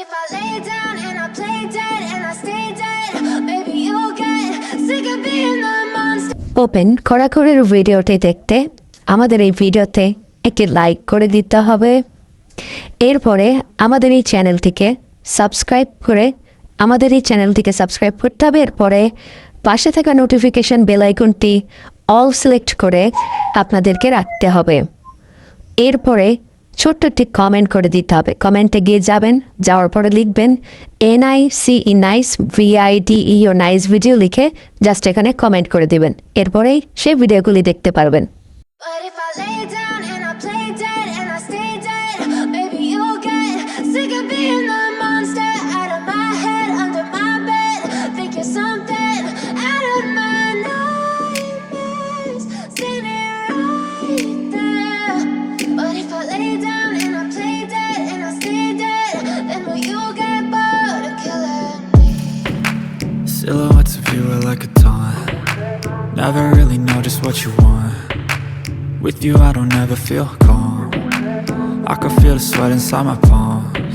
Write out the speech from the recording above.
if I lay down and I play dead and I stay dead, maybe you'll get sick of being the monster. Open খড়াখড়ির ভিডিওটি দেখতে আমাদের এই ভিডিওতে একটি লাইক করে দিতে হবে। এরপরে আমাদের এই চ্যানেলটিকে সাবস্ক্রাইব করতে হবে। এরপরে পাশে থাকা নোটিফিকেশন বেল আইকনটি অল সিলেক্ট করে আপনাদেরকে রাখতে হবে। এরপরে ছোট্ট একটি কমেন্ট করে দিতে হবে। কমেন্টে গিয়ে যাওয়ার পরে লিখবেন NICE নাইস VIDE ও নাইস ভিডিও লিখে জাস্ট এখানে কমেন্ট করে দিবেন। এরপরেই সেই ভিডিওগুলি দেখতে পারবেন। But if I lay down and I play dead and I stay dead, maybe you'll get sick of being the monster out of my head, under my bed. Think you're something out of my nightmares, standing right there. But if I lay down and I play dead and I stay dead, then will you get bored of killing me? Silhouettes of you are like a taunt. Never really know just what you want. With you I don't ever feel calm. I can feel the sweat inside my palm.